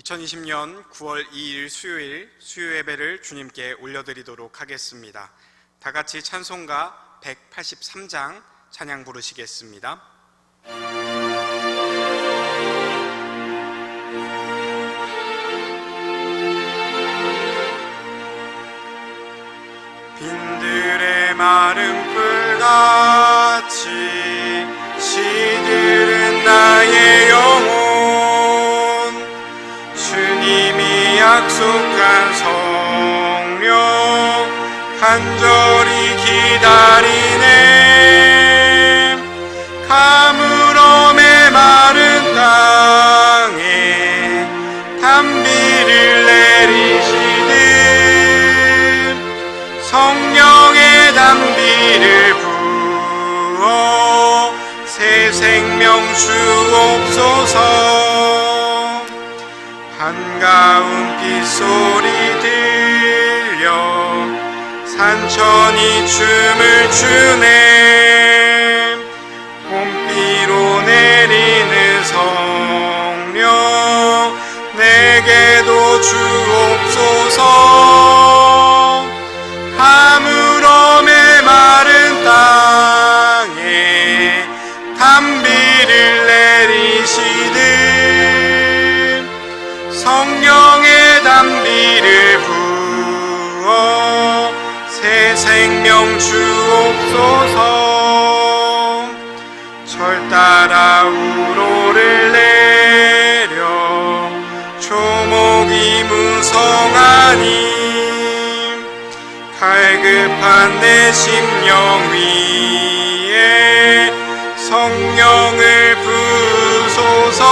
2020년 9월 2일 수요일 수요예배를 주님께 올려드리도록 하겠습니다. 다 같이 찬송가 183장 찬양 부르시겠습니다. 빈들의 마른 풀같이 시들은 나의 영혼, 주님이 약속한 성령 간절히 기다리네. 가물어 메마른 땅에 단비를 내리시듯 성령의 단비를 부어 새 생명 주옵소서. 한가운 빗소리 들려 산천이 춤을 추네. 봄비로 내리는 성령 내게도 주옵소서. 가물어 메마른 땅에 단비를 내리시듯 성령의 단비를 부어 새 생명 주옵소서. 절 따라 우로를 내려 초목이 무성하니 갈급한 내 심령 위에 성령을 부으소서.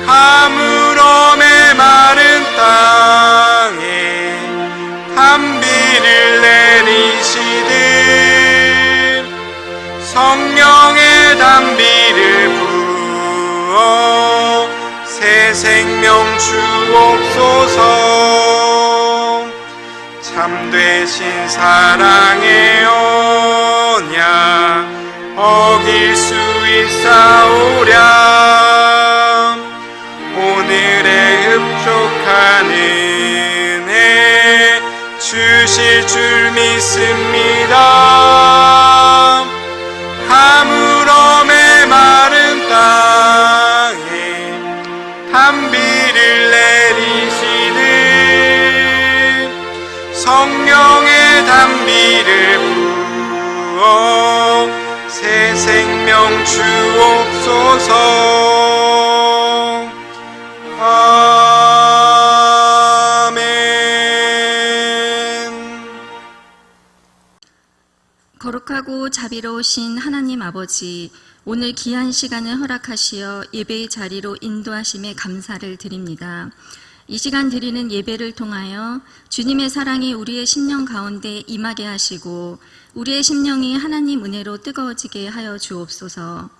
가물어 메마른 땅에 단비를 내리시듯 성령의 단비를 부어 새 생명 주옵소서. 참되신 사랑의 언약 어길 수 있사오랴. 오늘의 흡족한 은혜 주실 줄 믿습니다. 가물어 메마른 땅에 단비를 내리시듯 성령의 단비를 부어 새 생명 주옵소서. 아멘. 거룩하고 자비로우신 하나님 아버지, 오늘 귀한 시간을 허락하시어 예배의 자리로 인도하심에 감사를 드립니다. 이 시간 드리는 예배를 통하여 주님의 사랑이 우리의 심령 가운데 임하게 하시고 우리의 심령이 하나님 은혜로 뜨거워지게 하여 주옵소서.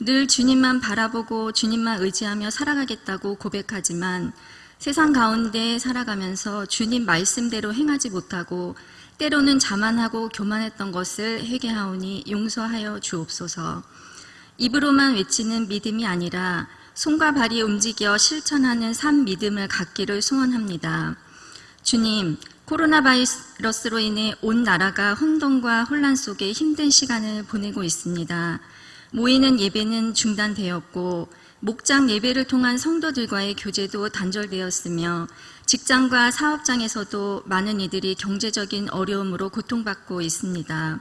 늘 주님만 바라보고 주님만 의지하며 살아가겠다고 고백하지만 세상 가운데 살아가면서 주님 말씀대로 행하지 못하고 때로는 자만하고 교만했던 것을 회개하오니 용서하여 주옵소서. 입으로만 외치는 믿음이 아니라 손과 발이 움직여 실천하는 삶 믿음을 갖기를 소원합니다. 주님, 코로나 바이러스로 인해 온 나라가 혼돈과 혼란 속에 힘든 시간을 보내고 있습니다. 모이는 예배는 중단되었고 목장 예배를 통한 성도들과의 교제도 단절되었으며 직장과 사업장에서도 많은 이들이 경제적인 어려움으로 고통받고 있습니다.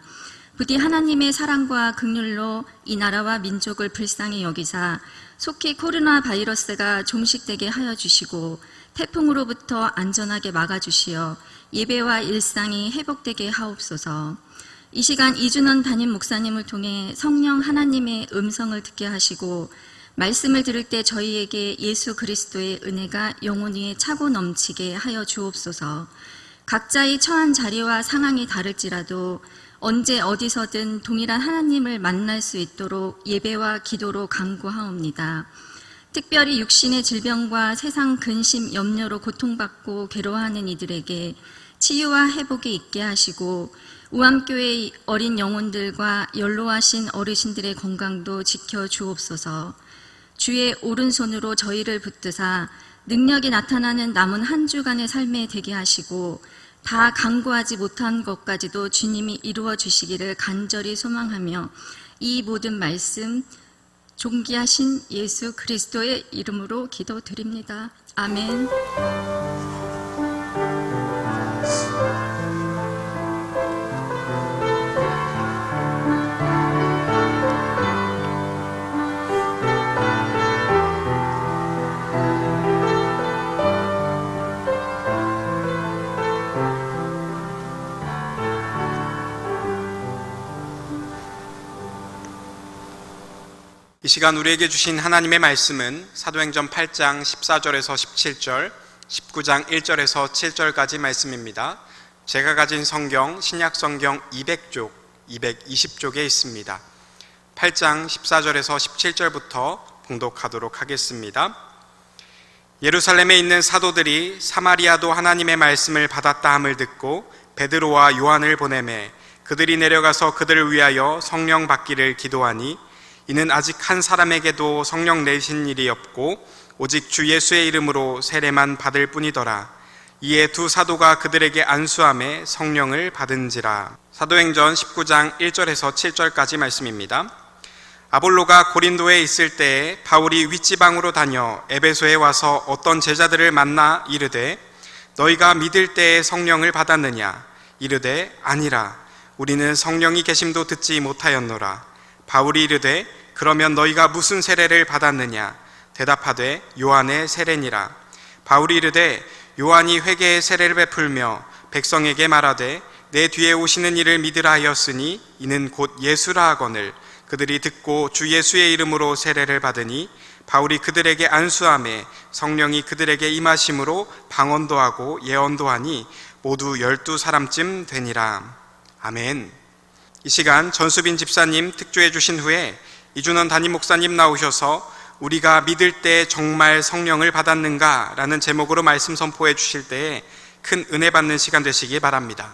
부디 하나님의 사랑과 긍휼로 이 나라와 민족을 불쌍히 여기사 속히 코로나 바이러스가 종식되게 하여 주시고 태풍으로부터 안전하게 막아주시어 예배와 일상이 회복되게 하옵소서. 이 시간 이준원 담임 목사님을 통해 성령 하나님의 음성을 듣게 하시고 말씀을 들을 때 저희에게 예수 그리스도의 은혜가 영혼위에 차고 넘치게 하여 주옵소서. 각자의 처한 자리와 상황이 다를지라도 언제 어디서든 동일한 하나님을 만날 수 있도록 예배와 기도로 간구하옵니다. 특별히 육신의 질병과 세상 근심, 염려로 고통받고 괴로워하는 이들에게 치유와 회복이 있게 하시고 우암교회의 어린 영혼들과 연로하신 어르신들의 건강도 지켜 주옵소서. 주의 오른손으로 저희를 붙드사 능력이 나타나는 남은 한 주간의 삶에 되게 하시고 다 간구하지 못한 것까지도 주님이 이루어 주시기를 간절히 소망하며 이 모든 말씀 존귀하신 예수 그리스도의 이름으로 기도드립니다. 아멘. 이 시간 우리에게 주신 하나님의 말씀은 사도행전 8장 14절에서 17절, 19장 1절에서 7절까지 말씀입니다. 제가 가진 성경, 신약성경 200쪽, 220쪽에 있습니다. 8장 14절에서 17절부터 봉독하도록 하겠습니다. 예루살렘에 있는 사도들이 사마리아도 하나님의 말씀을 받았다 함을 듣고 베드로와 요한을 보내매 그들이 내려가서 그들을 위하여 성령 받기를 기도하니 이는 아직 한 사람에게도 성령 내신 일이 없고 오직 주 예수의 이름으로 세례만 받을 뿐이더라. 이에 두 사도가 그들에게 안수함에 성령을 받은지라. 사도행전 19장 1절에서 7절까지 말씀입니다. 아볼로가 고린도에 있을 때에 바울이 윗지방으로 다녀 에베소에 와서 어떤 제자들을 만나 이르되 너희가 믿을 때에 성령을 받았느냐? 이르되 아니라 우리는 성령이 계심도 듣지 못하였노라. 바울이 이르되 그러면 너희가 무슨 세례를 받았느냐? 대답하되 요한의 세례니라. 바울이 이르되 요한이 회개의 세례를 베풀며 백성에게 말하되 내 뒤에 오시는 이를 믿으라 하였으니 이는 곧 예수라 하거늘 그들이 듣고 주 예수의 이름으로 세례를 받으니 바울이 그들에게 안수하매 성령이 그들에게 임하심으로 방언도 하고 예언도 하니 모두 12사람쯤 되니라. 아멘. 이 시간 전수빈 집사님 특조해 주신 후에 이준원 담임 목사님 나오셔서 우리가 믿을 때 정말 성령을 받았는가? 라는 제목으로 말씀 선포해 주실 때에 큰 은혜 받는 시간 되시기 바랍니다.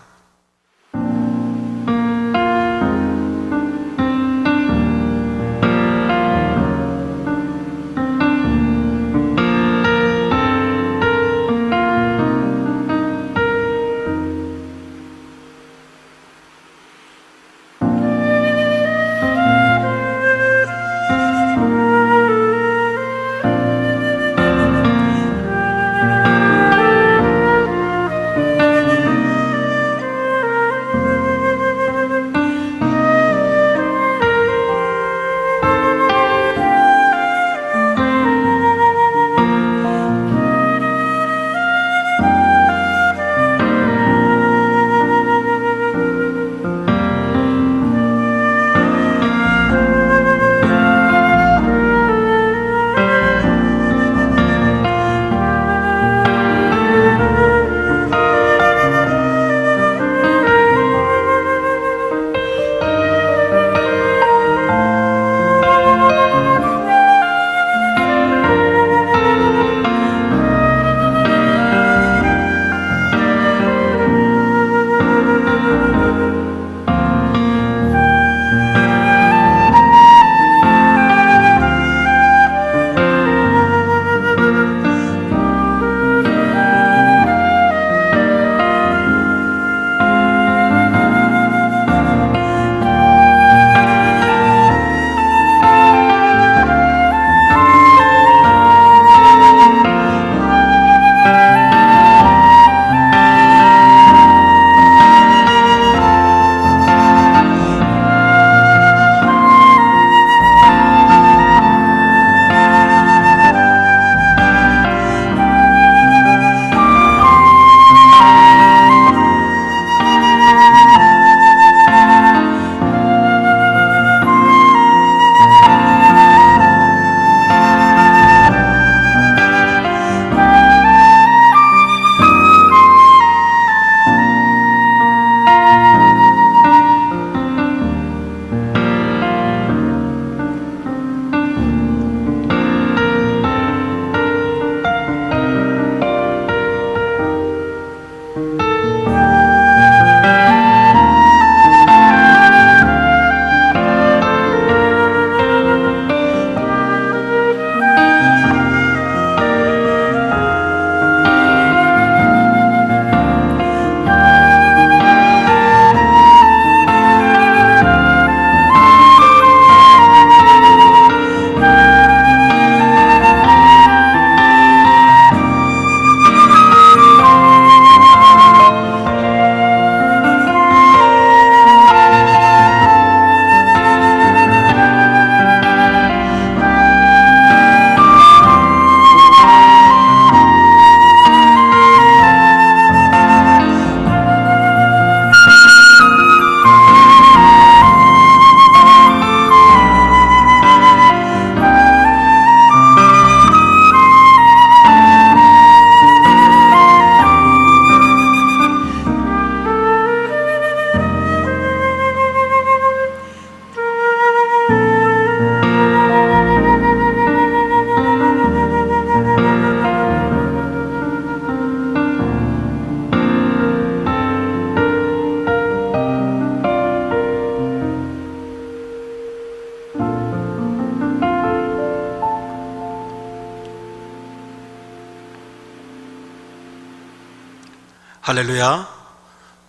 할렐루야.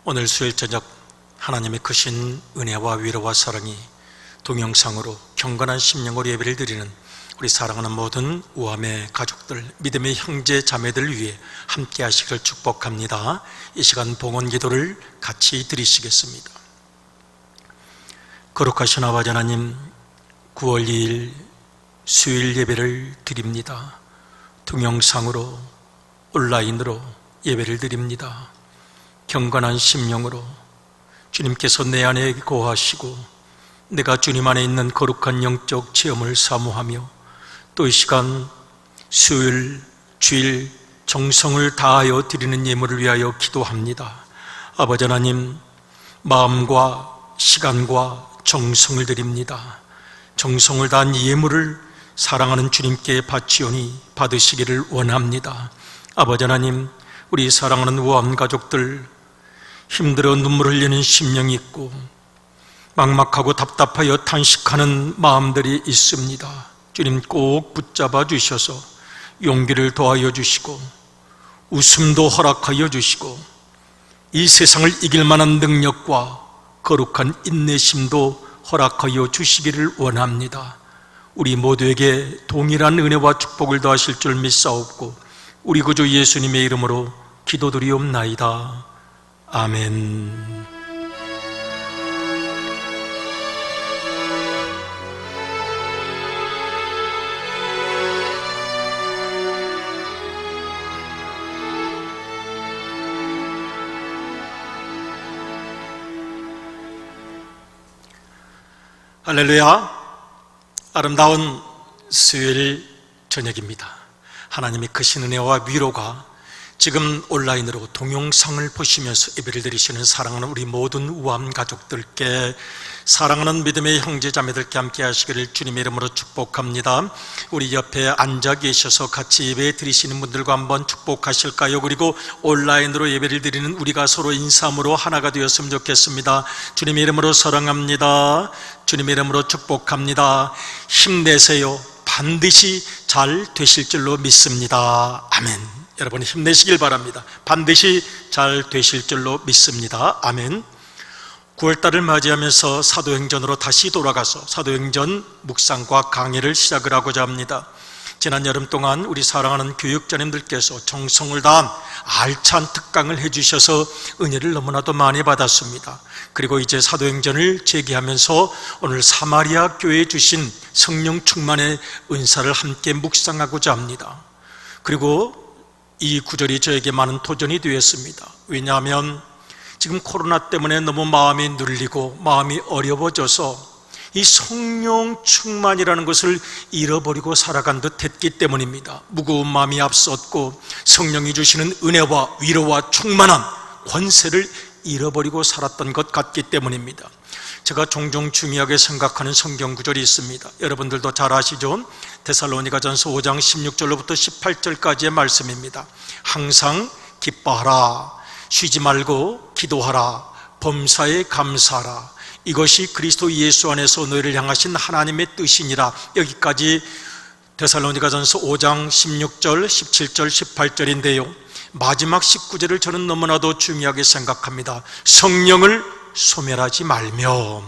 오늘 수요일 저녁 하나님의 크신 은혜와 위로와 사랑이 동영상으로 경건한 심령으로 예배를 드리는 우리 사랑하는 모든 우암의 가족들, 믿음의 형제 자매들 위해 함께 하시기를 축복합니다. 이 시간 봉헌 기도를 같이 드리시겠습니다. 거룩하신 아버지 하나님, 9월 2일 수요일 예배를 드립니다. 동영상으로 온라인으로 예배를 드립니다. 경건한 심령으로 주님께서 내 안에 거하시고 내가 주님 안에 있는 거룩한 영적 체험을 사모하며 또 이 시간 수요일 주일 정성을 다하여 드리는 예물을 위하여 기도합니다. 아버지 하나님, 마음과 시간과 정성을 드립니다. 정성을 다한 예물을 사랑하는 주님께 바치오니 받으시기를 원합니다. 아버지 하나님, 우리 사랑하는 우암 가족들, 힘들어 눈물 흘리는 심령이 있고 막막하고 답답하여 탄식하는 마음들이 있습니다. 주님 꼭 붙잡아 주셔서 용기를 더하여 주시고 웃음도 허락하여 주시고 이 세상을 이길 만한 능력과 거룩한 인내심도 허락하여 주시기를 원합니다. 우리 모두에게 동일한 은혜와 축복을 더하실 줄 믿사옵고 우리 구주 예수님의 이름으로 기도드리옵나이다. 아멘. 할렐루야. 아름다운 수요일 저녁입니다. 하나님의 크신 은혜와 위로가 지금 온라인으로 동영상을 보시면서 예배를 드리시는 사랑하는 우리 모든 우암 가족들께, 사랑하는 믿음의 형제 자매들께 함께 하시기를 주님의 이름으로 축복합니다. 우리 옆에 앉아 계셔서 같이 예배 드리시는 분들과 한번 축복하실까요? 그리고 온라인으로 예배를 드리는 우리가 서로 인사함으로 하나가 되었으면 좋겠습니다. 주님의 이름으로 사랑합니다. 주님의 이름으로 축복합니다. 힘내세요. 반드시 잘 되실 줄로 믿습니다. 아멘. 여러분 힘내시길 바랍니다. 반드시 잘 되실 줄로 믿습니다. 아멘. 9월달을 맞이하면서 사도행전으로 다시 돌아가서 사도행전 묵상과 강의를 시작을 하고자 합니다. 지난 여름 동안 우리 사랑하는 교육자님들께서 정성을 다한 알찬 특강을 해주셔서 은혜를 너무나도 많이 받았습니다. 그리고 이제 사도행전을 재개하면서 오늘 사마리아 교회에 주신 성령 충만의 은사를 함께 묵상하고자 합니다. 그리고 이 구절이 저에게 많은 도전이 되었습니다. 왜냐하면 지금 코로나 때문에 너무 마음이 눌리고 마음이 어려워져서 이 성령 충만이라는 것을 잃어버리고 살아간 듯 했기 때문입니다. 무거운 마음이 앞섰고 성령이 주시는 은혜와 위로와 충만한 권세를 잃어버리고 살았던 것 같기 때문입니다. 제가 종종 중요하게 생각하는 성경 구절이 있습니다. 여러분들도 잘 아시죠? 데살로니가전서 5장 16절로부터 18절까지의 말씀입니다. 항상 기뻐하라, 쉬지 말고 기도하라, 범사에 감사하라, 이것이 그리스도 예수 안에서 너희를 향하신 하나님의 뜻이니라. 여기까지 데살로니가전서 5장 16절, 17절, 18절인데요 마지막 19절을 저는 너무나도 중요하게 생각합니다. 성령을 소멸하지 말며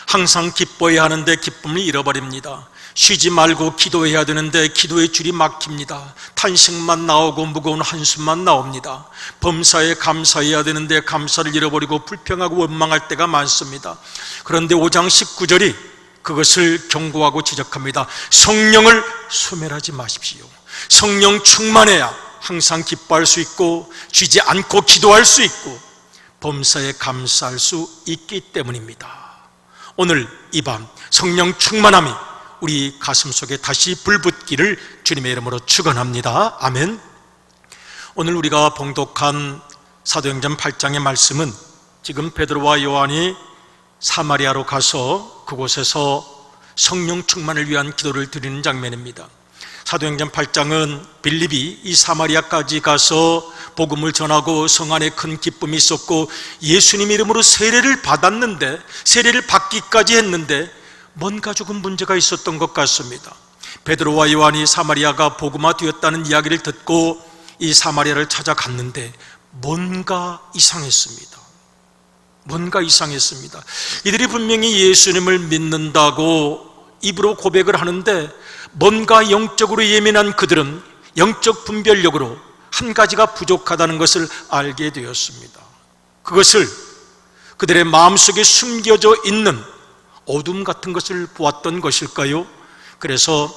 항상 기뻐해야 하는데 기쁨을 잃어버립니다. 쉬지 말고 기도해야 되는데 기도의 줄이 막힙니다. 탄식만 나오고 무거운 한숨만 나옵니다. 범사에 감사해야 되는데 감사를 잃어버리고 불평하고 원망할 때가 많습니다. 그런데 5장 19절이 그것을 경고하고 지적합니다. 성령을 소멸하지 마십시오. 성령 충만해야 항상 기뻐할 수 있고 쉬지 않고 기도할 수 있고 범사에 감사할 수 있기 때문입니다. 오늘 이 밤 성령 충만함이 우리 가슴 속에 다시 불붙기를 주님의 이름으로 축원합니다. 아멘. 오늘 우리가 봉독한 사도행전 8장의 말씀은 지금 베드로와 요한이 사마리아로 가서 그곳에서 성령 충만을 위한 기도를 드리는 장면입니다. 사도행전 8장은 빌립이 이 사마리아까지 가서 복음을 전하고 성 안에 큰 기쁨이 있었고 예수님 이름으로 세례를 받았는데, 세례를 받기까지 했는데 뭔가 조금 문제가 있었던 것 같습니다. 베드로와 요한이 사마리아가 복음화 되었다는 이야기를 듣고 이 사마리아를 찾아갔는데 뭔가 이상했습니다. 뭔가 이상했습니다. 이들이 분명히 예수님을 믿는다고 입으로 고백을 하는데 뭔가 영적으로 예민한 그들은 영적 분별력으로 한 가지가 부족하다는 것을 알게 되었습니다. 그것을 그들의 마음속에 숨겨져 있는 어둠 같은 것을 보았던 것일까요? 그래서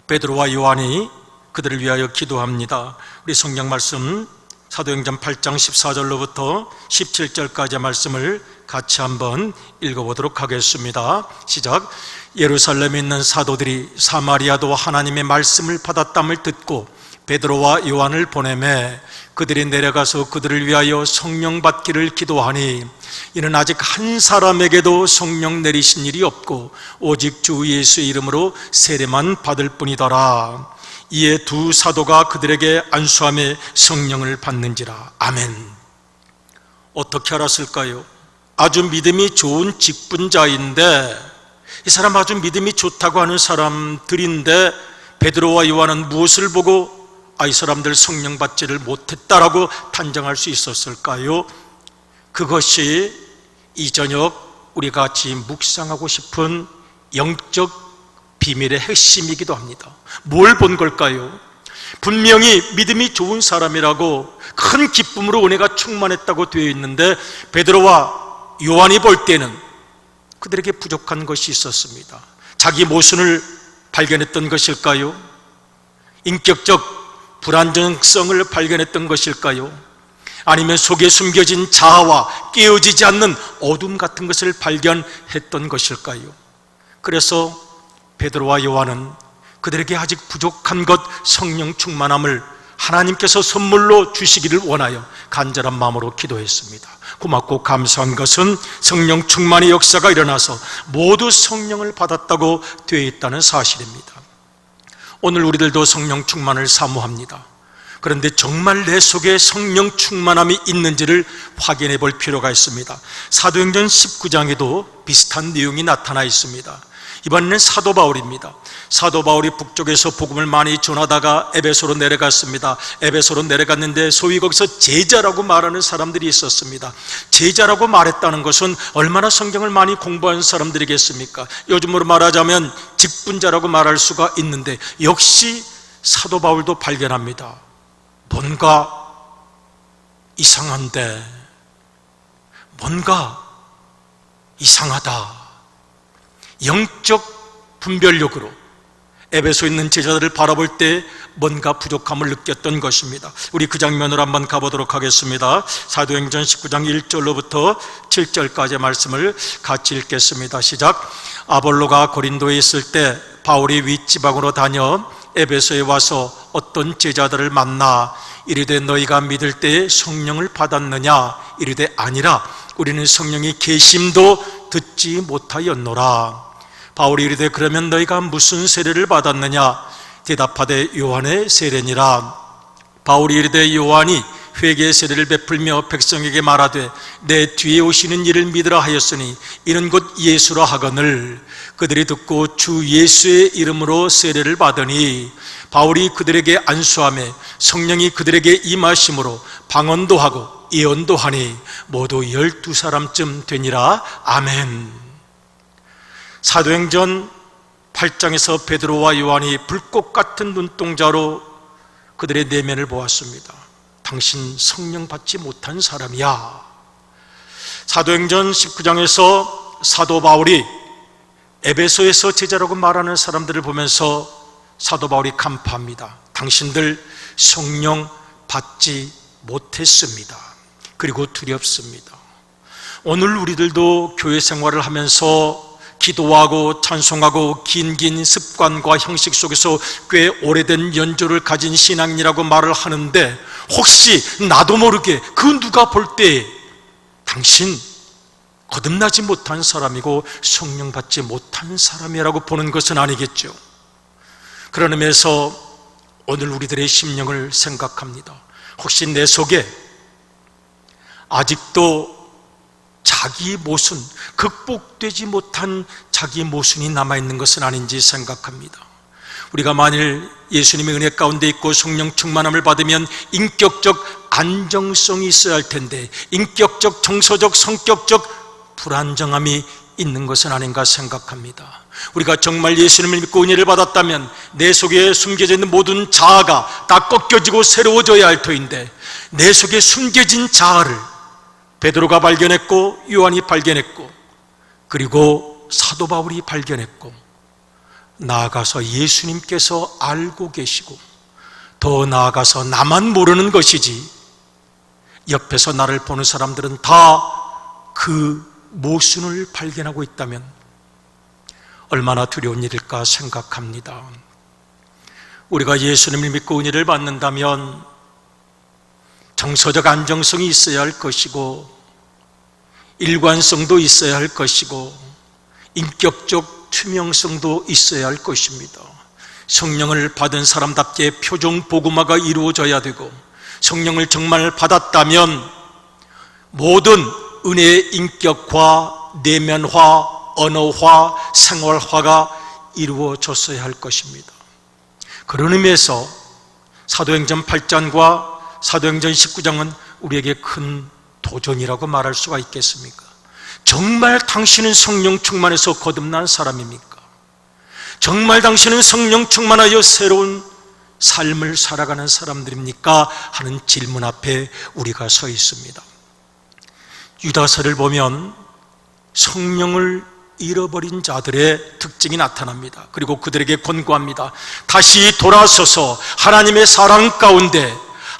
베드로와 요한이 그들을 위하여 기도합니다. 우리 성경 말씀 사도행전 8장 14절로부터 17절까지의 말씀을 같이 한번 읽어보도록 하겠습니다. 시작. 예루살렘에 있는 사도들이 사마리아도 하나님의 말씀을 받았담을 듣고 베드로와 요한을 보내매 그들이 내려가서 그들을 위하여 성령 받기를 기도하니 이는 아직 한 사람에게도 성령 내리신 일이 없고 오직 주 예수의 이름으로 세례만 받을 뿐이더라. 이에 두 사도가 그들에게 안수함에 성령을 받는지라. 아멘. 어떻게 알았을까요? 아주 믿음이 좋은 직분자인데 이 사람 아주 믿음이 좋다고 하는 사람들인데 베드로와 요한은 무엇을 보고 이 사람들 성령 받지를 못했다라고 단정할 수 있었을까요? 그것이 이 저녁 우리가 같이 묵상하고 싶은 영적 비밀의 핵심이기도 합니다. 뭘 본 걸까요? 분명히 믿음이 좋은 사람이라고 큰 기쁨으로 은혜가 충만했다고 되어 있는데 베드로와 요한이 볼 때는 그들에게 부족한 것이 있었습니다. 자기 모순을 발견했던 것일까요? 인격적 불안정성을 발견했던 것일까요? 아니면 속에 숨겨진 자아와 깨어지지 않는 어둠 같은 것을 발견했던 것일까요? 그래서 베드로와 요한은 그들에게 아직 부족한 것 성령 충만함을 하나님께서 선물로 주시기를 원하여 간절한 마음으로 기도했습니다. 고맙고 감사한 것은 성령 충만의 역사가 일어나서 모두 성령을 받았다고 되어 있다는 사실입니다. 오늘 우리들도 성령 충만을 사모합니다. 그런데 정말 내 속에 성령 충만함이 있는지를 확인해 볼 필요가 있습니다. 사도행전 19장에도 비슷한 내용이 나타나 있습니다. 이번에는 사도 바울입니다. 사도 바울이 북쪽에서 복음을 많이 전하다가 에베소로 내려갔습니다. 에베소로 내려갔는데 소위 거기서 제자라고 말하는 사람들이 있었습니다. 제자라고 말했다는 것은 얼마나 성경을 많이 공부한 사람들이겠습니까? 요즘으로 말하자면 직분자라고 말할 수가 있는데 역시 사도 바울도 발견합니다. 뭔가 이상한데, 뭔가 이상하다. 영적 분별력으로 에베소에 있는 제자들을 바라볼 때 뭔가 부족함을 느꼈던 것입니다. 우리 그 장면으로 한번 가보도록 하겠습니다. 사도행전 19장 1절로부터 7절까지의 말씀을 같이 읽겠습니다. 시작. 아볼로가 고린도에 있을 때 바울이 윗지방으로 다녀 에베소에 와서 어떤 제자들을 만나 이르되 너희가 믿을 때에 성령을 받았느냐? 이르되 아니라 우리는 성령이 계심도 듣지 못하였노라. 바울이 이르되 그러면 너희가 무슨 세례를 받았느냐? 대답하되 요한의 세례니라. 바울이 이르되 요한이 회개의 세례를 베풀며 백성에게 말하되 내 뒤에 오시는 이를 믿으라 하였으니 이는 곧 예수라 하거늘 그들이 듣고 주 예수의 이름으로 세례를 받으니 바울이 그들에게 안수하며 성령이 그들에게 임하심으로 방언도 하고 예언도 하니 모두 12사람쯤 되니라. 아멘. 사도행전 8장에서 베드로와 요한이 불꽃 같은 눈동자로 그들의 내면을 보았습니다. 당신 성령 받지 못한 사람이야. 사도행전 19장에서 사도 바울이 에베소에서 제자라고 말하는 사람들을 보면서 사도 바울이 간파합니다. 당신들 성령 받지 못했습니다. 그리고 두렵습니다. 오늘 우리들도 교회 생활을 하면서 기도하고 찬송하고 긴 습관과 형식 속에서 꽤 오래된 연조를 가진 신앙이라고 말을 하는데 혹시 나도 모르게 그 누가 볼 때 당신 거듭나지 못한 사람이고 성령 받지 못한 사람이라고 보는 것은 아니겠죠. 그런 의미에서 오늘 우리들의 심령을 생각합니다. 혹시 내 속에 아직도 자기 모순, 극복되지 못한 자기 모순이 남아있는 것은 아닌지 생각합니다. 우리가 만일 예수님의 은혜 가운데 있고 성령 충만함을 받으면 인격적 안정성이 있어야 할 텐데 인격적, 정서적, 성격적 불안정함이 있는 것은 아닌가 생각합니다. 우리가 정말 예수님을 믿고 은혜를 받았다면 내 속에 숨겨져 있는 모든 자아가 다 꺾여지고 새로워져야 할 터인데 내 속에 숨겨진 자아를 베드로가 발견했고 요한이 발견했고 그리고 사도 바울이 발견했고 나아가서 예수님께서 알고 계시고 더 나아가서 나만 모르는 것이지 옆에서 나를 보는 사람들은 다 그 모순을 발견하고 있다면 얼마나 두려운 일일까 생각합니다. 우리가 예수님을 믿고 은혜를 받는다면 정서적 안정성이 있어야 할 것이고 일관성도 있어야 할 것이고 인격적 투명성도 있어야 할 것입니다. 성령을 받은 사람답게 표정 복음화가 이루어져야 되고 성령을 정말 받았다면 모든 은혜의 인격화, 내면화, 언어화, 생활화가 이루어졌어야 할 것입니다. 그런 의미에서 사도행전 8장과 사도행전 19장은 우리에게 큰 도전이라고 말할 수가 있겠습니까? 정말 당신은 성령 충만해서 거듭난 사람입니까? 정말 당신은 성령 충만하여 새로운 삶을 살아가는 사람들입니까? 하는 질문 앞에 우리가 서 있습니다. 유다서를 보면 성령을 잃어버린 자들의 특징이 나타납니다. 그리고 그들에게 권고합니다. 다시 돌아서서 하나님의 사랑 가운데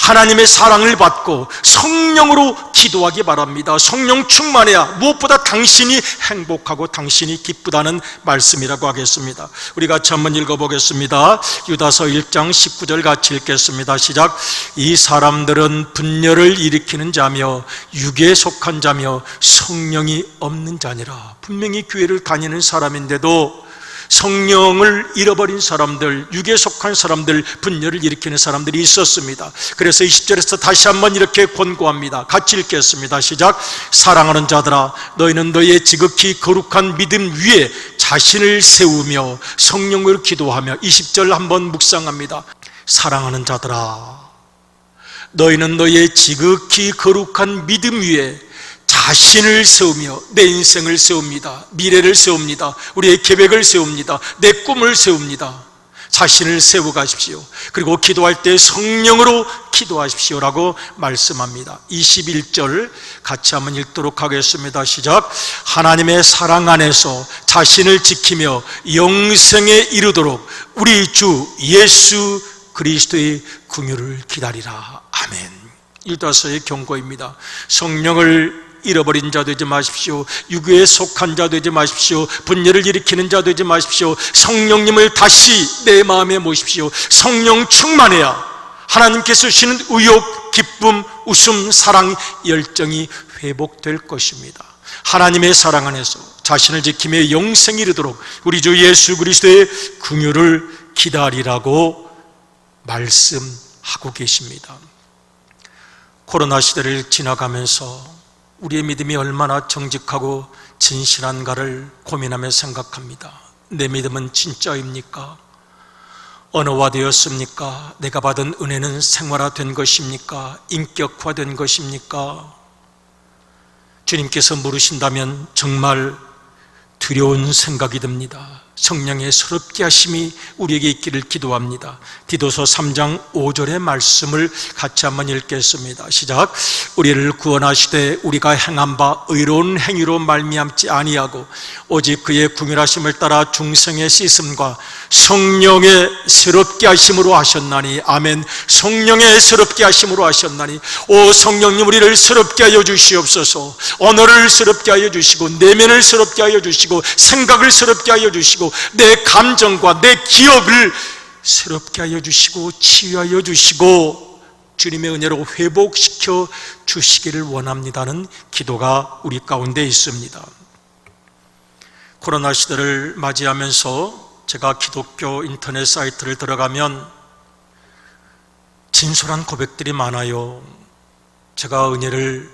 하나님의 사랑을 받고 성령으로 기도하기 바랍니다. 성령 충만해야 무엇보다 당신이 행복하고 당신이 기쁘다는 말씀이라고 하겠습니다. 우리 같이 한번 읽어보겠습니다. 유다서 1장 19절 같이 읽겠습니다. 시작. 이 사람들은 분열을 일으키는 자며 육에 속한 자며 성령이 없는 자니라. 분명히 교회를 다니는 사람인데도 성령을 잃어버린 사람들, 육에 속한 사람들, 분열을 일으키는 사람들이 있었습니다. 그래서 20절에서 다시 한번 이렇게 권고합니다. 같이 읽겠습니다. 시작. 사랑하는 자들아, 너희는 너희의 지극히 거룩한 믿음 위에 자신을 세우며 성령으로 기도하며 20절 한번 묵상합니다. 사랑하는 자들아, 너희는 너희의 지극히 거룩한 믿음 위에 자신을 세우며 내 인생을 세웁니다. 미래를 세웁니다. 우리의 계획을 세웁니다. 내 꿈을 세웁니다. 자신을 세워가십시오. 그리고 기도할 때 성령으로 기도하십시오라고 말씀합니다. 21절 같이 한번 읽도록 하겠습니다. 시작. 하나님의 사랑 안에서 자신을 지키며 영생에 이르도록 우리 주 예수 그리스도의 긍휼을 기다리라. 아멘. 유다서의 경고입니다. 성령을 잃어버린 자 되지 마십시오. 육에 속한 자 되지 마십시오. 분열을 일으키는 자 되지 마십시오. 성령님을 다시 내 마음에 모십시오. 성령 충만해야 하나님께서 주시는 의욕, 기쁨, 웃음, 사랑, 열정이 회복될 것입니다. 하나님의 사랑 안에서 자신을 지키며 영생이 이르도록 우리 주 예수 그리스도의 긍휼을 기다리라고 말씀하고 계십니다. 코로나 시대를 지나가면서 우리의 믿음이 얼마나 정직하고 진실한가를 고민하며 생각합니다. 내 믿음은 진짜입니까? 언어화되었습니까? 내가 받은 은혜는 생활화된 것입니까? 인격화된 것입니까? 주님께서 물으신다면 정말 두려운 생각이 듭니다. 성령의 새롭게 하심이 우리에게 있기를 기도합니다. 디도서 3장 5절의 말씀을 같이 한번 읽겠습니다. 시작. 우리를 구원하시되 우리가 행한 바 의로운 행위로 말미암지 아니하고 오직 그의 긍휼하심을 따라 중생의 씻음과 성령의 새롭게 하심으로 하셨나니. 아멘. 성령의 새롭게 하심으로 하셨나니. 오 성령님, 우리를 새롭게 하여 주시옵소서. 언어를 새롭게 하여 주시고 내면을 새롭게 하여 주시고 생각을 새롭게 하여 주시고 내 감정과 내 기억을 새롭게 하여 주시고 치유하여 주시고 주님의 은혜로 회복시켜 주시기를 원합니다는 기도가 우리 가운데 있습니다. 코로나 시대를 맞이하면서 제가 기독교 인터넷 사이트를 들어가면 진솔한 고백들이 많아요. 제가 은혜를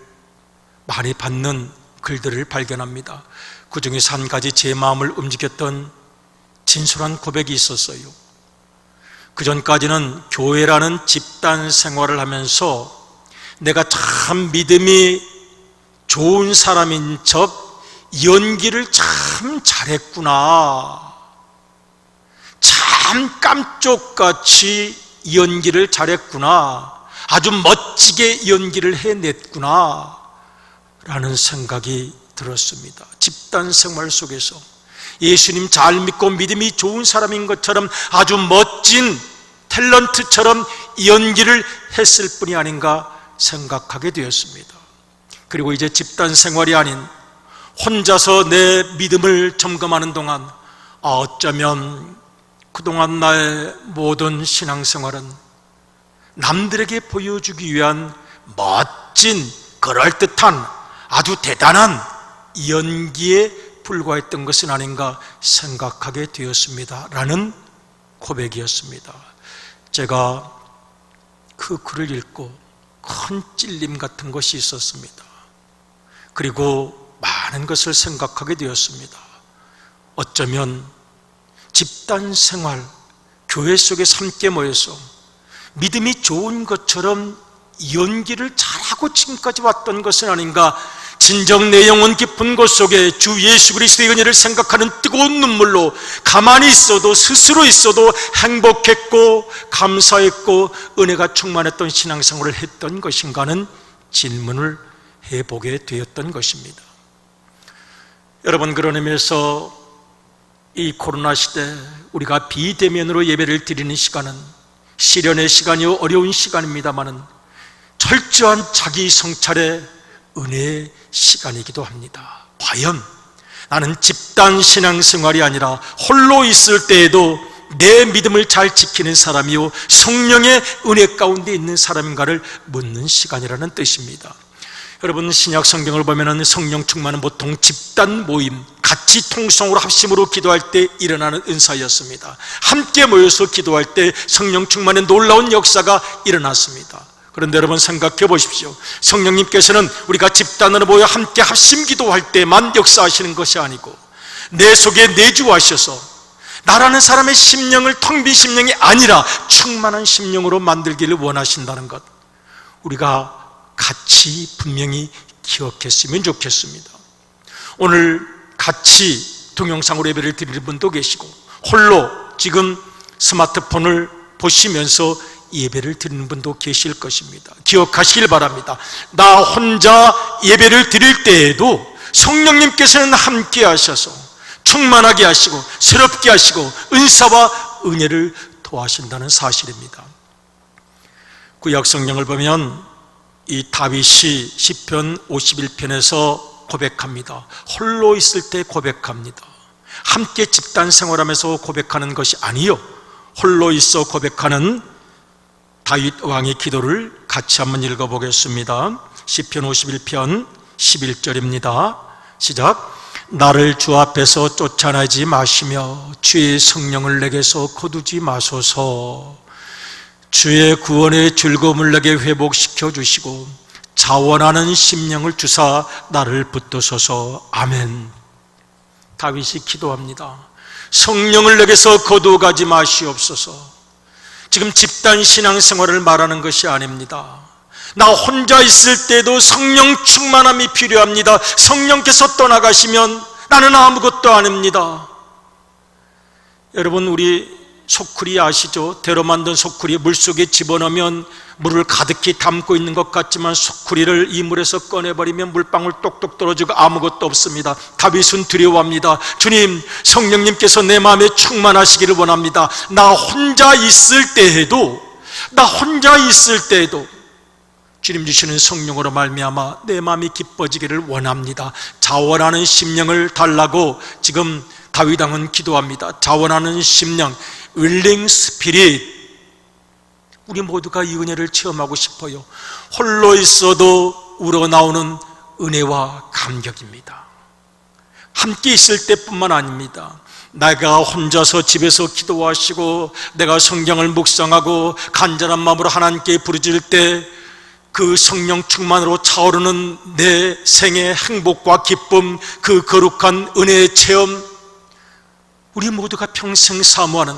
많이 받는 글들을 발견합니다. 그 중에서 한 가지 제 마음을 움직였던 진솔한 고백이 있었어요. 그전까지는 교회라는 집단 생활을 하면서 내가 참 믿음이 좋은 사람인 척 연기를 참 잘했구나, 참 깜쪽같이 연기를 잘했구나, 아주 멋지게 연기를 해냈구나 라는 생각이 들었습니다. 집단 생활 속에서 예수님 잘 믿고 믿음이 좋은 사람인 것처럼 아주 멋진 탤런트처럼 연기를 했을 뿐이 아닌가 생각하게 되었습니다. 그리고 이제 집단 생활이 아닌 혼자서 내 믿음을 점검하는 동안 어쩌면 그동안 나의 모든 신앙생활은 남들에게 보여주기 위한 멋진 그럴듯한 아주 대단한 연기에 불과했던 것은 아닌가 생각하게 되었습니다 라는 고백이었습니다. 제가 그 글을 읽고 큰 찔림 같은 것이 있었습니다. 그리고 많은 것을 생각하게 되었습니다. 어쩌면 집단 생활, 교회 속에서 함께 모여서 믿음이 좋은 것처럼 연기를 잘하고 지금까지 왔던 것은 아닌가, 진정 내 영혼 깊은 곳 속에 주 예수 그리스도의 은혜를 생각하는 뜨거운 눈물로 가만히 있어도 스스로 있어도 행복했고 감사했고 은혜가 충만했던 신앙생활을 했던 것인가 하는 질문을 해보게 되었던 것입니다. 여러분, 그런 의미에서 이 코로나 시대 우리가 비대면으로 예배를 드리는 시간은 시련의 시간이요 어려운 시간입니다마는 철저한 자기 성찰의 은혜의 시간이기도 합니다. 과연 나는 집단 신앙생활이 아니라 홀로 있을 때에도 내 믿음을 잘 지키는 사람이요 성령의 은혜 가운데 있는 사람인가를 묻는 시간이라는 뜻입니다. 여러분, 신약 성경을 보면 성령 충만은 보통 집단 모임, 같이 통성으로 합심으로 기도할 때 일어나는 은사였습니다. 함께 모여서 기도할 때 성령 충만의 놀라운 역사가 일어났습니다. 그런데 여러분 생각해 보십시오. 성령님께서는 우리가 집단으로 모여 함께 합심 기도할 때만 역사하시는 것이 아니고 내 속에 내주하셔서 나라는 사람의 심령을 텅 빈 심령이 아니라 충만한 심령으로 만들기를 원하신다는 것, 우리가 같이 분명히 기억했으면 좋겠습니다. 오늘 같이 동영상으로 예배를 드리는 분도 계시고 홀로 지금 스마트폰을 보시면서 예배를 드리는 분도 계실 것입니다. 기억하시길 바랍니다. 나 혼자 예배를 드릴 때에도 성령님께서는 함께 하셔서 충만하게 하시고 새롭게 하시고 은사와 은혜를 도와신다는 사실입니다. 구약 성경을 보면 이 다윗이 시편 51편에서 고백합니다. 홀로 있을 때 고백합니다. 함께 집단 생활하면서 고백하는 것이 아니요, 홀로 있어 고백하는 다윗 왕의 기도를 같이 한번 읽어보겠습니다. 시편 51편 11절입니다. 시작. 나를 주 앞에서 쫓아내지 마시며 주의 성령을 내게서 거두지 마소서. 주의 구원의 즐거움을 내게 회복시켜 주시고 자원하는 심령을 주사 나를 붙드소서. 아멘. 다윗이 기도합니다. 성령을 내게서 거두어가지 마시옵소서. 지금 집단 신앙생활을 말하는 것이 아닙니다. 나 혼자 있을 때도 성령 충만함이 필요합니다. 성령께서 떠나가시면 나는 아무것도 아닙니다. 여러분, 우리 소쿠리 아시죠? 대로 만든 소쿠리 물속에 집어넣으면 물을 가득히 담고 있는 것 같지만 소쿠리를 이 물에서 꺼내버리면 물방울 똑똑 떨어지고 아무것도 없습니다. 다윗은 두려워합니다. 주님, 성령님께서 내 마음에 충만하시기를 원합니다. 나 혼자 있을 때에도 주님 주시는 성령으로 말미암아 내 마음이 기뻐지기를 원합니다. 자원하는 심령을 달라고 지금 다윗 왕은 기도합니다. 자원하는 심령, willing spirit. 우리 모두가 이 은혜를 체험하고 싶어요. 홀로 있어도 우러나오는 은혜와 감격입니다. 함께 있을 때뿐만 아닙니다. 내가 혼자서 집에서 기도하시고 내가 성경을 묵상하고 간절한 마음으로 하나님께 부르짖을 때 그 성령 충만으로 차오르는 내 생의 행복과 기쁨, 그 거룩한 은혜의 체험, 우리 모두가 평생 사모하는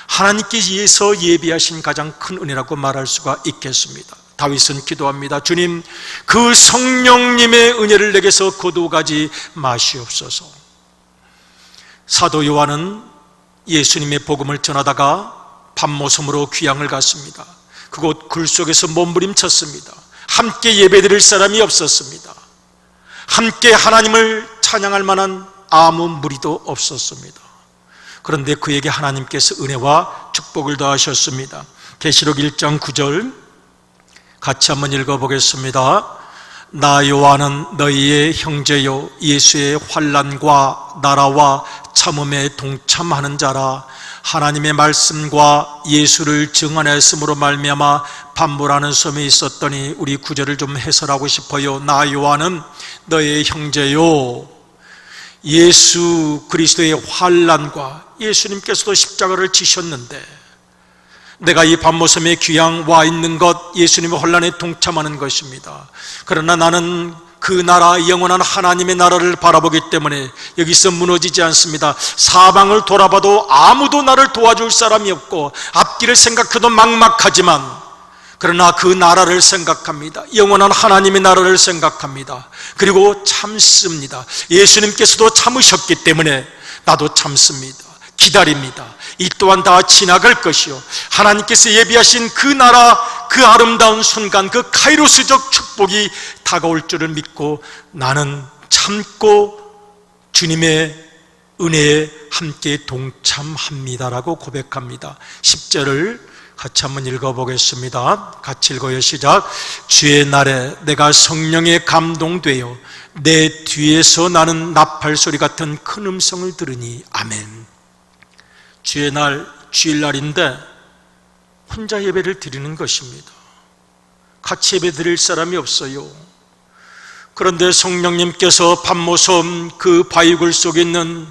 하나님께서 예비하신 가장 큰 은혜라고 말할 수가 있겠습니다. 다윗은 기도합니다. 주님, 그 성령님의 은혜를 내게서 거두어가지 마시옵소서. 사도 요한은 예수님의 복음을 전하다가 밤모섬으로 귀향을 갔습니다. 그곳 굴 속에서 몸부림쳤습니다. 함께 예배드릴 사람이 없었습니다. 함께 하나님을 찬양할 만한 아무 무리도 없었습니다. 그런데 그에게 하나님께서 은혜와 축복을 더하셨습니다. 계시록 1장 9절 같이 한번 읽어보겠습니다. 나 요한은 너희의 형제요 예수의 환난과 나라와 참음에 동참하는 자라. 하나님의 말씀과 예수를 증언했음으로 말미암아 반모라는 섬에 있었더니, 우리 구절을 좀 해설하고 싶어요. 나 요한은 너의 형제요 예수 그리스도의 환난과, 예수님께서도 십자가를 지셨는데 내가 이 반모섬에 귀양 와 있는 것, 예수님의 환난에 동참하는 것입니다. 그러나 나는 그 나라, 영원한 하나님의 나라를 바라보기 때문에 여기서 무너지지 않습니다. 사방을 돌아봐도 아무도 나를 도와줄 사람이 없고 앞길을 생각해도 막막하지만, 그러나 그 나라를 생각합니다. 영원한 하나님의 나라를 생각합니다. 그리고 참습니다. 예수님께서도 참으셨기 때문에 나도 참습니다. 기다립니다. 이 또한 다 지나갈 것이요, 하나님께서 예비하신 그 나라, 그 아름다운 순간, 그 카이로스적 축복이 다가올 줄을 믿고 나는 참고 주님의 은혜에 함께 동참합니다라고 고백합니다. 10절을 같이 한번 읽어보겠습니다. 같이 읽어요. 시작. 주의 날에 내가 성령에 감동되어 내 뒤에서 나는 나팔소리 같은 큰 음성을 들으니. 아멘. 주의 날, 주일날인데 혼자 예배를 드리는 것입니다. 같이 예배 드릴 사람이 없어요. 그런데 성령님께서 밤모섬 그 바위굴 속에 있는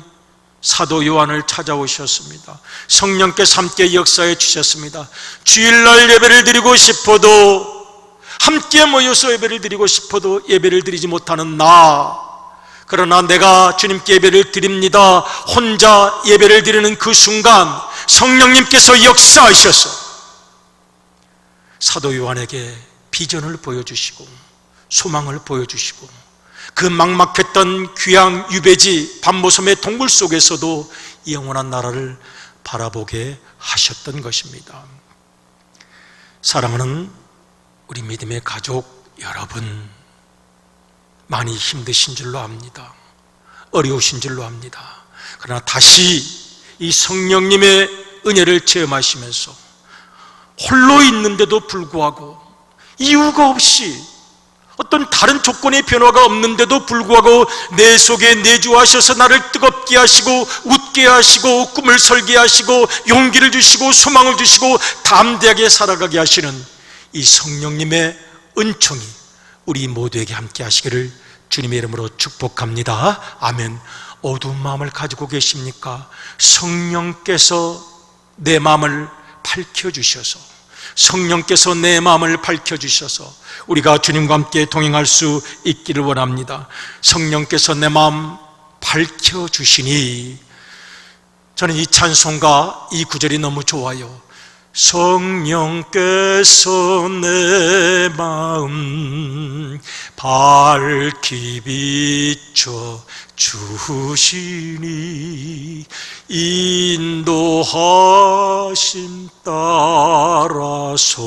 사도 요한을 찾아오셨습니다. 성령께서 함께 역사해 주셨습니다. 주일날 예배를 드리고 싶어도, 함께 모여서 예배를 드리고 싶어도 예배를 드리지 못하는 나, 그러나 내가 주님께 예배를 드립니다. 혼자 예배를 드리는 그 순간 성령님께서 역사하셔서 사도 요한에게 비전을 보여주시고 소망을 보여주시고, 그 막막했던 귀양 유배지 밤모섬의 동굴 속에서도 영원한 나라를 바라보게 하셨던 것입니다. 사랑하는 우리 믿음의 가족 여러분, 많이 힘드신 줄로 압니다. 어려우신 줄로 압니다. 그러나 다시 이 성령님의 은혜를 체험하시면서 홀로 있는데도 불구하고, 이유가 없이 어떤 다른 조건의 변화가 없는데도 불구하고 내 속에 내주하셔서 나를 뜨겁게 하시고 웃게 하시고 꿈을 설게 하시고 용기를 주시고 소망을 주시고 담대하게 살아가게 하시는 이 성령님의 은총이 우리 모두에게 함께 하시기를 주님의 이름으로 축복합니다. 아멘. 어두운 마음을 가지고 계십니까? 성령께서 내 마음을 밝혀주셔서, 성령께서 내 마음을 밝혀주셔서 우리가 주님과 함께 동행할 수 있기를 원합니다. 성령께서 내 마음 밝혀주시니, 저는 이 찬송가 이 구절이 너무 좋아요. 성령께서 내 마음 밝히 비춰 주시니 인도하심 따라서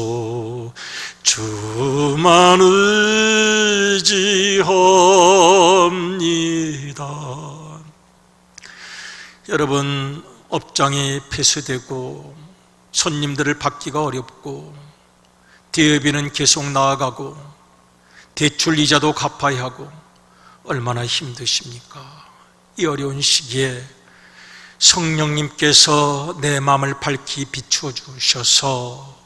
주만 의지합니다. 여러분, 업장이 폐쇄되고 손님들을 받기가 어렵고 대여비는 계속 나아가고 대출 이자도 갚아야 하고 얼마나 힘드십니까? 이 어려운 시기에 성령님께서 내 마음을 밝히 비추어 주셔서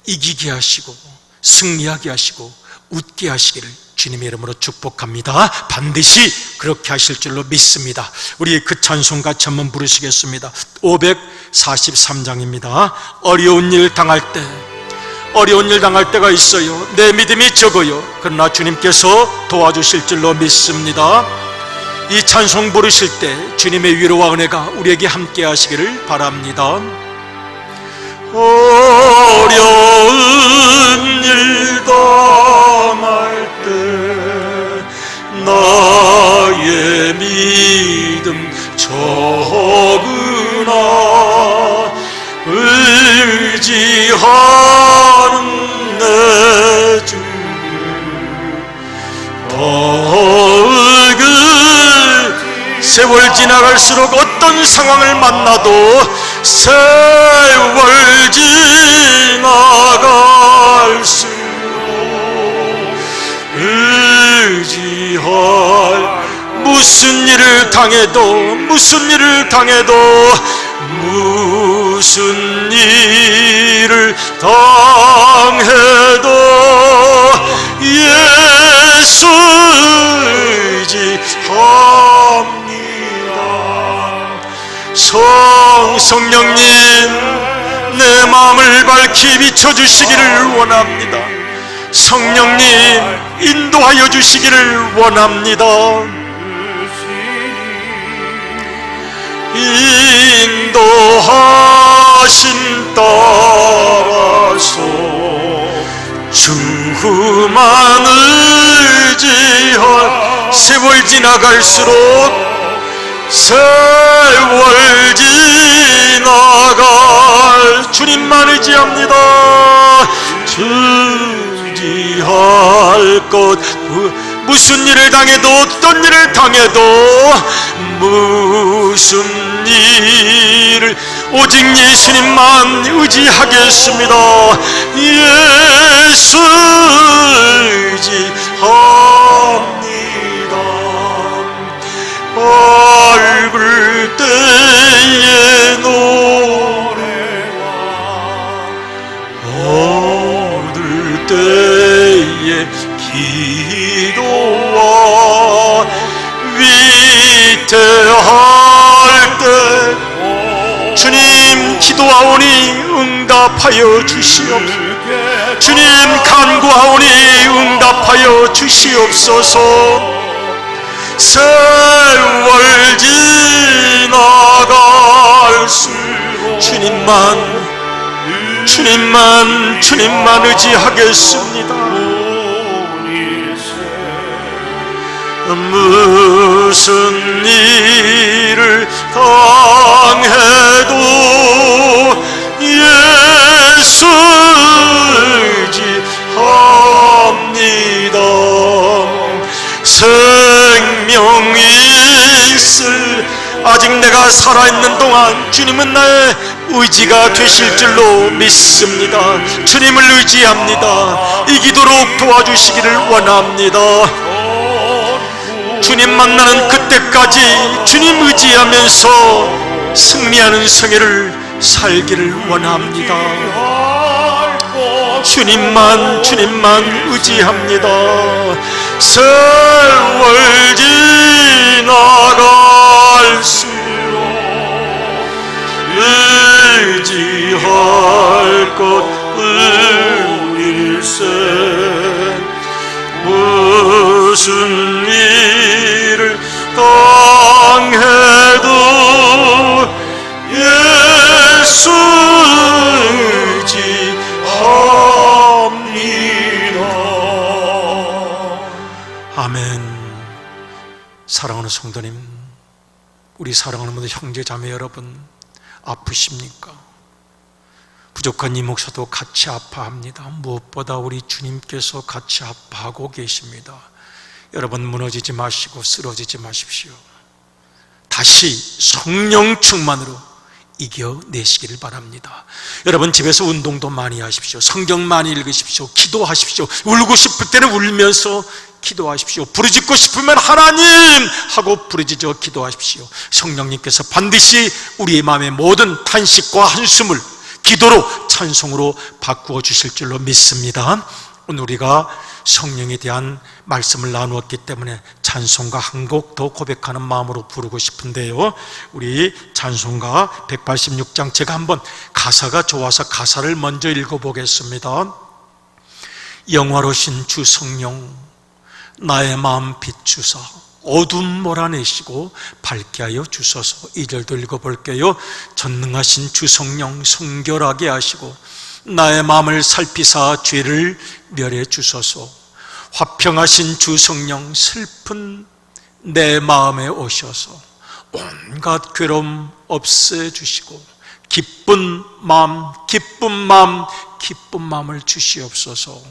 이기게 하시고 승리하게 하시고 웃게 하시기를 주님의 이름으로 축복합니다. 반드시 그렇게 하실 줄로 믿습니다. 우리 그 찬송 같이 한번 부르시겠습니다. 543장입니다. 어려운 일 당할 때가 있어요. 내 믿음이 적어요. 그러나 주님께서 도와주실 줄로 믿습니다. 이 찬송 부르실 때 주님의 위로와 은혜가 우리에게 함께 하시기를 바랍니다. 어려운 일 당할 때 나의 믿음 적으나 의지하는 내 주 더욱 세월 지나갈수록 어떤 상황을 만나도 세월 지나갈수록 의지할 무슨 일을 당해도 무슨 일을 당해도 예수 의지합니다. 성령님 내 마음을 밝히 비춰주시기를 원합니다. 성령님 인도하여 주시기를 원합니다. 인도하심 따라서 주만 의지할 세월 지나갈수록 세월 지나갈 주님만 의지합니다. 의지할 것 무슨 일을 당해도 어떤 일을 당해도 무슨 일을 오직 예수님만 의지하겠습니다. 예수 의지합니다. 밝을 때의 노래와 어두울 때의 기도와 위태할 때 주님 기도하오니 응답하여 주시옵소서. 주님 간구하오니 응답하여 주시옵소서. 세월 지나갈수록 주님만 의지하겠습니다. 무슨 일을 당해도 예수 의지합니다. 생명이 있을 아직 내가 살아있는 동안 주님은 나의 의지가 되실 줄로 믿습니다. 주님을 의지합니다. 이기도록 도와주시기를 원합니다. 주님 만나는 그때까지 주님 의지하면서 승리하는 생애를 살기를 원합니다. 주님만 의지합니다. 세월 지나갈수록 의지할 것 일세 무슨 일을 당해도 예수 의지합니다. 아멘. 사랑하는 성도님, 우리 사랑하는 모든 형제 자매 여러분, 아프십니까? 부족한 이 목사도 같이 아파합니다. 무엇보다 우리 주님께서 같이 아파하고 계십니다. 여러분 무너지지 마시고 쓰러지지 마십시오. 다시 성령 충만으로 이겨내시기를 바랍니다. 여러분 집에서 운동도 많이 하십시오. 성경 많이 읽으십시오. 기도하십시오. 울고 싶을 때는 울면서 기도하십시오. 부르짖고 싶으면 하나님 하고 부르짖어 기도하십시오. 성령님께서 반드시 우리의 마음의 모든 탄식과 한숨을 기도로 찬송으로 바꾸어 주실 줄로 믿습니다. 오늘 우리가 성령에 대한 말씀을 나누었기 때문에 찬송가 한 곡 더 고백하는 마음으로 부르고 싶은데요, 우리 찬송가 186장 제가 한번 가사가 좋아서 가사를 먼저 읽어보겠습니다. 영화로신 주 성령 나의 마음 비추사 어둠 몰아내시고 밝게 하여 주소서. 2절도 읽어볼게요. 전능하신 주 성령 성결하게 하시고 나의 마음을 살피사 죄를 멸해 주소서. 화평하신 주 성령 슬픈 내 마음에 오셔서 온갖 괴로움 없애주시고 기쁜 마음을 주시옵소서.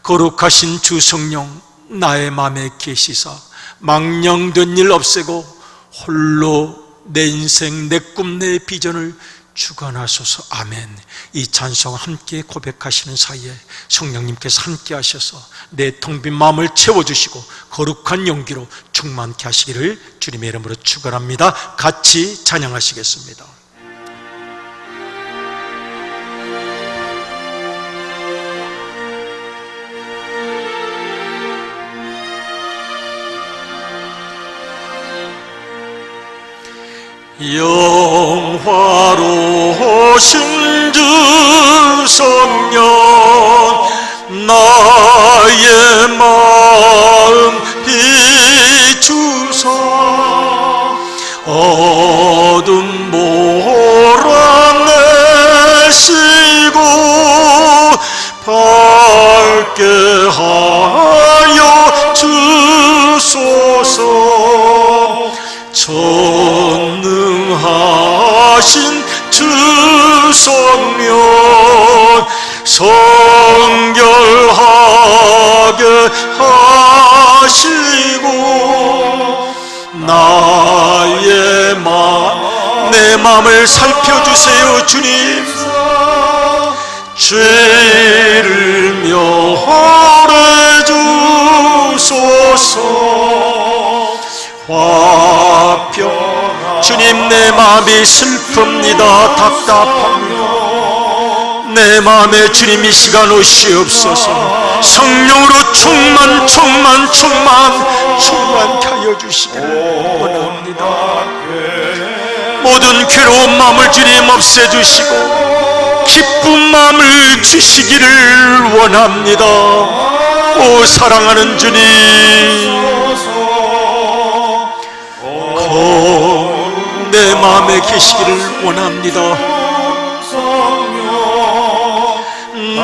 거룩하신 주 성령 나의 마음에 계시사 망령된 일 없애고 홀로 내 인생, 내 꿈, 내 비전을 주관하소서. 아멘. 이 찬송 함께 고백하시는 사이에 성령님께서 함께 하셔서 내 텅 빈 마음을 채워주시고 거룩한 용기로 충만케 하시기를 주님의 이름으로 축원합니다. 같이 찬양하시겠습니다. 영화로우신 주 성령 나의 마음 비추사 어둠 몰아내시고 밝게 하여 주소서. 전능하신 주 성령 성결하게 하시고 나의 내 마음을 살펴주세요. 주님 죄를 멸해 주소서. 화평 주님 내 마음이 슬픕니다. 답답합니다. 내 마음에 주님 이 시간 오시옵소서. 성령으로 충만케 하여 주시기를 원합니다. 모든 괴로운 마음을 주님 없애주시고 기쁜 마음을 주시기를 원합니다. 오 사랑하는 주님 내 마음에 계시기를 원합니다.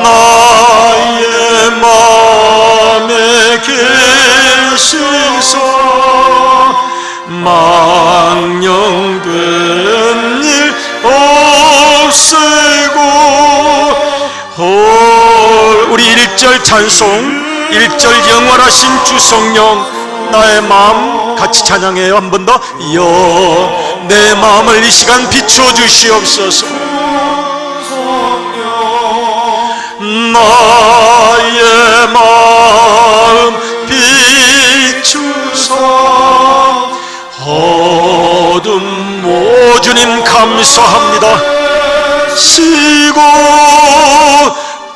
나의 마음에 계시사 망령된 일 없애고 우리 1절 찬송 1절 영원하신 주 성령 나의 마음 같이 찬양해요. 한 번 더. 내 마음을 이 시간 비춰 주시옵소서. 나의 마음 비추사 어둠 모주님 감사합니다. 시고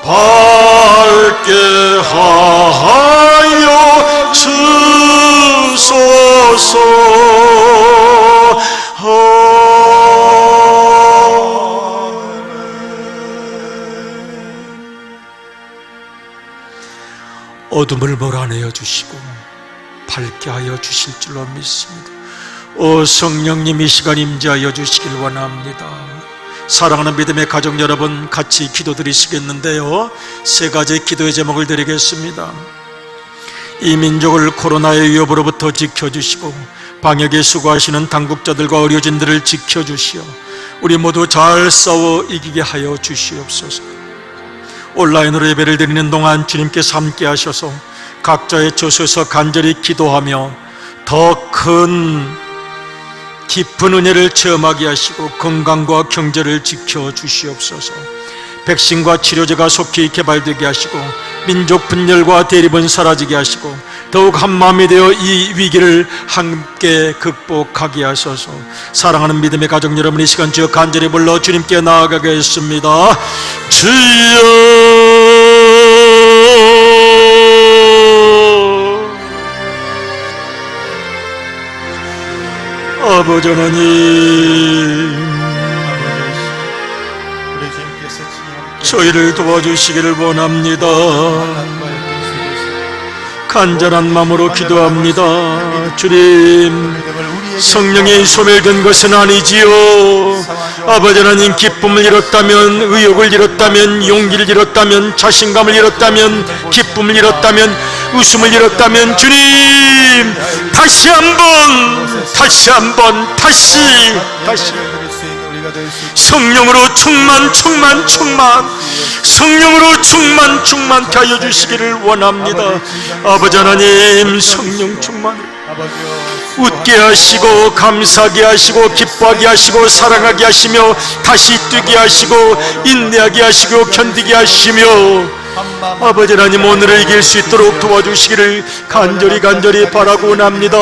밝게 하여 주소서. 어둠을 몰아내어 주시고 밝게 하여 주실 줄로 믿습니다. 오 성령님 이 시간 임재하여 주시길 원합니다. 사랑하는 믿음의 가족 여러분 같이 기도드리시겠는데요, 세 가지 기도의 제목을 드리겠습니다. 이 민족을 코로나의 위협으로부터 지켜주시고 방역에 수고하시는 당국자들과 의료진들을 지켜주시어 우리 모두 잘 싸워 이기게 하여 주시옵소서. 온라인으로 예배를 드리는 동안 주님께서 함께 하셔서 각자의 처소에서 간절히 기도하며 더 큰 깊은 은혜를 체험하게 하시고 건강과 경제를 지켜주시옵소서. 백신과 치료제가 속히 개발되게 하시고 민족 분열과 대립은 사라지게 하시고 더욱 한마음이 되어 이 위기를 함께 극복하게 하소서. 사랑하는 믿음의 가족 여러분, 이 시간 주여 간절히 불러 주님께 나아가겠습니다. 주여 아버지 하나님, 저희를 도와주시기를 원합니다. 간절한 마음으로 기도합니다. 주님, 성령이 소멸된 것은 아니지요. 아버지 하나님, 기쁨을 잃었다면, 의욕을 잃었다면, 용기를 잃었다면, 자신감을 잃었다면, 기쁨을 잃었다면, 웃음을 잃었다면, 주님, 다시 성령으로 충만케 하여 주시기를 원합니다. 아버지 하나님, 성령 충만을 웃게 하시고, 감사하게 하시고, 기뻐하게 하시고, 사랑하게 하시며, 다시 뛰게 하시고, 인내하게 하시고, 견디게 하시며, 아버지 하나님, 오늘을 이길 수 있도록 도와주시기를 간절히 바라고 원합니다.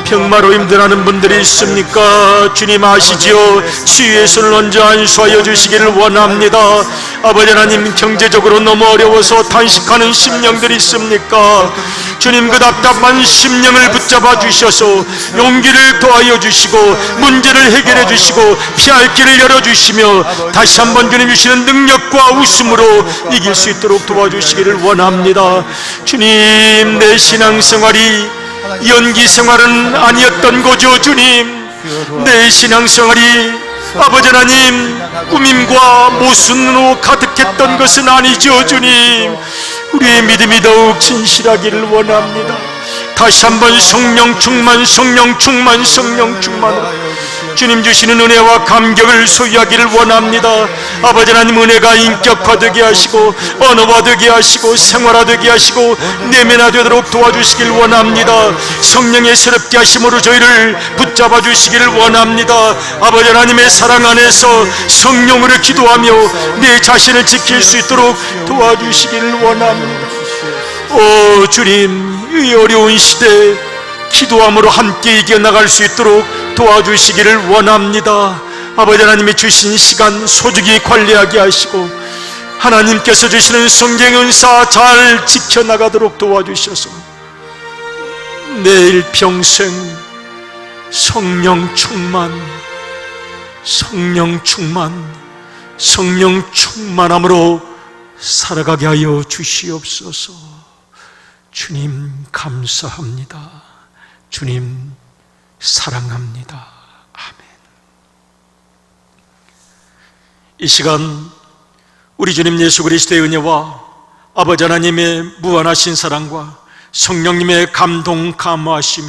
병마로 힘들어하는 분들이 있습니까? 주님 아시지요. 치유의 손을 얹어 안수하여 주시기를 원합니다. 아버지 하나님, 경제적으로 너무 어려워서 단식하는 심령들이 있습니까? 주님, 그 답답한 심령을 붙잡아 주셔서 용기를 더하여 주시고, 문제를 해결해 주시고, 피할 길을 열어주시며, 다시 한번 주님 주시는 능력과 웃음으로 이길 수 있도록 도와주시기를 원합니다. 주님, 내 신앙생활이 연기 생활은 아니었던 거죠. 주님, 내 신앙생활이 아버지 하나님 꾸밈과 모순으로 가득했던 것은 아니죠. 주님, 우리의 믿음이 더욱 진실하기를 원합니다. 다시 한번 성령 충만 주님 주시는 은혜와 감격을 소유하기를 원합니다. 아버지 하나님, 은혜가 인격화되게 하시고, 언어화되게 하시고, 생활화되게 하시고, 내면화되도록 도와주시길 원합니다. 성령의 새롭게 하심으로 저희를 붙잡아 주시기를 원합니다. 아버지 하나님의 사랑 안에서 성령으로 기도하며 내 자신을 지킬 수 있도록 도와주시기를 원합니다. 오 주님, 이 어려운 시대에 기도함으로 함께 이겨나갈 수 있도록 도와주시기를 원합니다. 아버지 하나님이 주신 시간 소중히 관리하게 하시고, 하나님께서 주시는 성경 은사 잘 지켜나가도록 도와주셔서 내일 평생 성령 충만함으로 살아가게 하여 주시옵소서. 주님 감사합니다. 주님 사랑합니다. 아멘. 이 시간 우리 주님 예수 그리스도의 은혜와 아버지 하나님의 무한하신 사랑과 성령님의 감동 감화하심이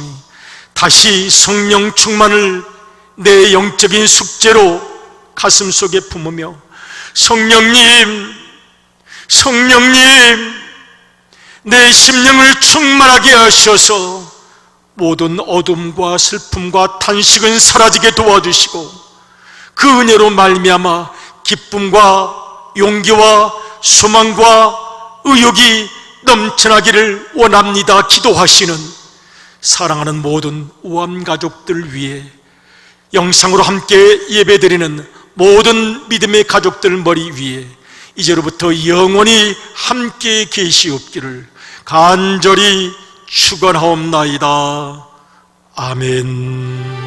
다시 성령 충만을 내 영적인 숙제로 가슴속에 품으며, 성령님 내 심령을 충만하게 하셔서 모든 어둠과 슬픔과 탄식은 사라지게 도와주시고, 그 은혜로 말미암아 기쁨과 용기와 소망과 의욕이 넘쳐나기를 원합니다. 기도하시는 사랑하는 모든 우암 가족들 위해, 영상으로 함께 예배드리는 모든 믿음의 가족들 머리 위에 이제로부터 영원히 함께 계시옵기를 간절히 축원하옵나이다. 아멘.